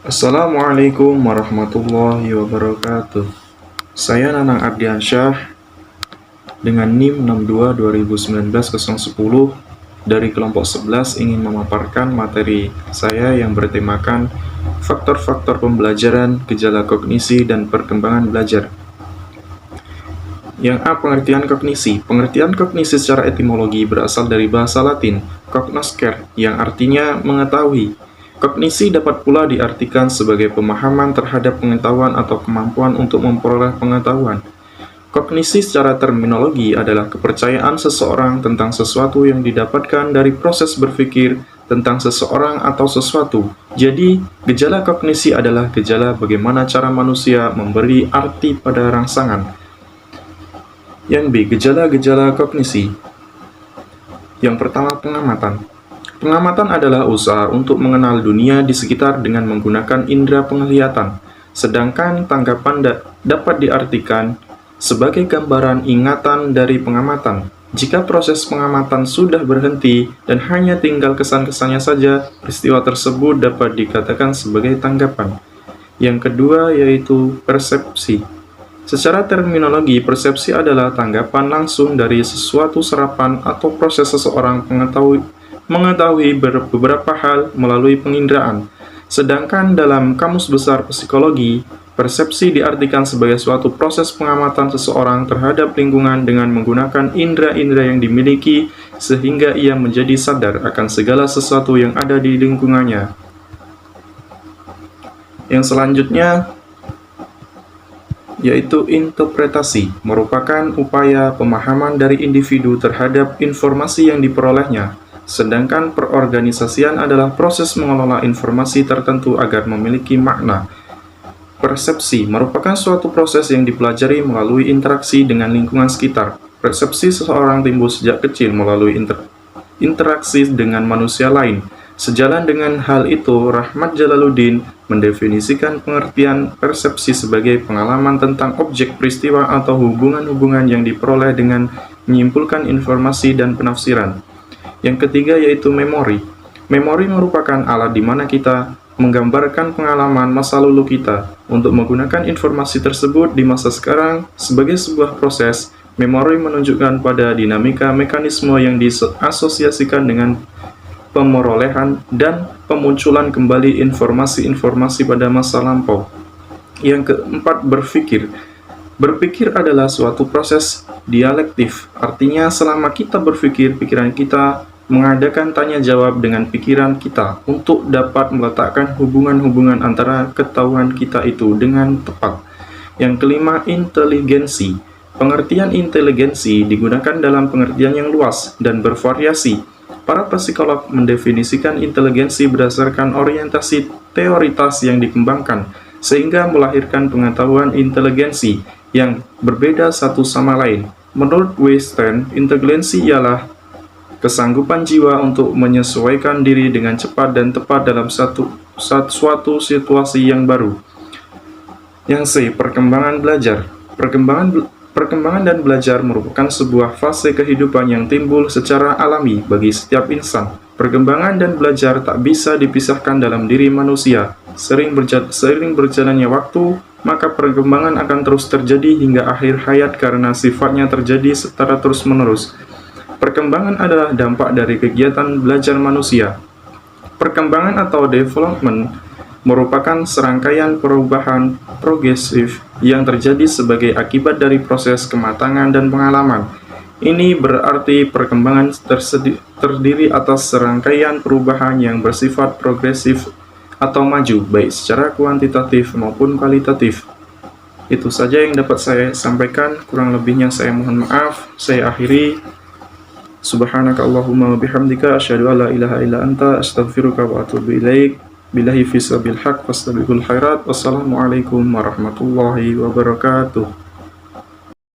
Assalamualaikum warahmatullahi wabarakatuh. Saya Nanang Ardiansyah dengan NIM 622019-010 dari kelompok 11 ingin memaparkan materi saya yang bertemakan faktor-faktor pembelajaran, gejala kognisi, dan perkembangan belajar. Yang A. Pengertian kognisi. Pengertian kognisi secara etimologi berasal dari bahasa Latin cognoscere yang artinya mengetahui. Kognisi dapat pula diartikan sebagai pemahaman terhadap pengetahuan atau kemampuan untuk memperoleh pengetahuan. Kognisi secara terminologi adalah kepercayaan seseorang tentang sesuatu yang didapatkan dari proses berpikir tentang seseorang atau sesuatu. Jadi, gejala kognisi adalah gejala bagaimana cara manusia memberi arti pada rangsangan. Yang B. Gejala-gejala kognisi. Yang pertama, pengamatan. Pengamatan adalah usaha untuk mengenal dunia di sekitar dengan menggunakan indera penglihatan, sedangkan tanggapan dapat diartikan sebagai gambaran ingatan dari pengamatan. Jika proses pengamatan sudah berhenti dan hanya tinggal kesan-kesannya saja, peristiwa tersebut dapat dikatakan sebagai tanggapan. Yang kedua yaitu persepsi. Secara terminologi, persepsi adalah tanggapan langsung dari sesuatu serapan atau proses seseorang mengetahui beberapa hal melalui penginderaan. Sedangkan dalam Kamus Besar Psikologi, persepsi diartikan sebagai suatu proses pengamatan seseorang terhadap lingkungan dengan menggunakan indera-indera yang dimiliki sehingga ia menjadi sadar akan segala sesuatu yang ada di lingkungannya. Yang selanjutnya yaitu interpretasi, merupakan upaya pemahaman dari individu terhadap informasi yang diperolehnya. Sedangkan perorganisasian adalah proses mengelola informasi tertentu agar memiliki makna. Persepsi merupakan suatu proses yang dipelajari melalui interaksi dengan lingkungan sekitar. Persepsi seseorang timbul sejak kecil melalui interaksi dengan manusia lain. Sejalan dengan hal itu, Rahmat Jalaluddin mendefinisikan pengertian persepsi sebagai pengalaman tentang objek, peristiwa, atau hubungan-hubungan yang diperoleh dengan menyimpulkan informasi dan penafsiran. Yang ketiga yaitu memori. Memori merupakan alat di mana kita menggambarkan pengalaman masa lalu kita untuk menggunakan informasi tersebut di masa sekarang sebagai sebuah proses. Memori menunjukkan pada dinamika mekanisme yang diasosiasikan dengan pemerolehan dan pemunculan kembali informasi-informasi pada masa lampau. Yang keempat, berpikir. Berpikir adalah suatu proses dialektif, artinya selama kita berpikir, pikiran kita mengadakan tanya jawab dengan pikiran kita untuk dapat meletakkan hubungan-hubungan antara ketahuan kita itu dengan tepat. Yang kelima, inteligensi. Pengertian inteligensi digunakan dalam pengertian yang luas dan bervariasi. Para psikolog mendefinisikan inteligensi berdasarkan orientasi teoritas yang dikembangkan, sehingga melahirkan pengetahuan inteligensi yang berbeda satu sama lain. Menurut Weisstein, inteligensi ialah kesanggupan jiwa untuk menyesuaikan diri dengan cepat dan tepat dalam suatu situasi yang baru. Yang C. Perkembangan belajar. Perkembangan dan belajar merupakan sebuah fase kehidupan yang timbul secara alami bagi setiap insan. Perkembangan dan belajar tak bisa dipisahkan dalam diri manusia. Sering berjalannya waktu, maka perkembangan akan terus terjadi hingga akhir hayat karena sifatnya terjadi secara terus-menerus. Perkembangan adalah dampak dari kegiatan belajar manusia. Perkembangan atau development merupakan serangkaian perubahan progresif yang terjadi sebagai akibat dari proses kematangan dan pengalaman. Ini berarti perkembangan terdiri atas serangkaian perubahan yang bersifat progresif atau maju, baik secara kuantitatif maupun kualitatif. Itu saja yang dapat saya sampaikan, kurang lebihnya saya mohon maaf. Saya akhiri. Subhanaka Allahumma wa bihamdika asyhadu an la ilaha illa anta astaghfiruka wa atubu ilaik. Billahi fi sabil haq fastabiqul khairat. Wassalamualaikum warahmatullahi wabarakatuh.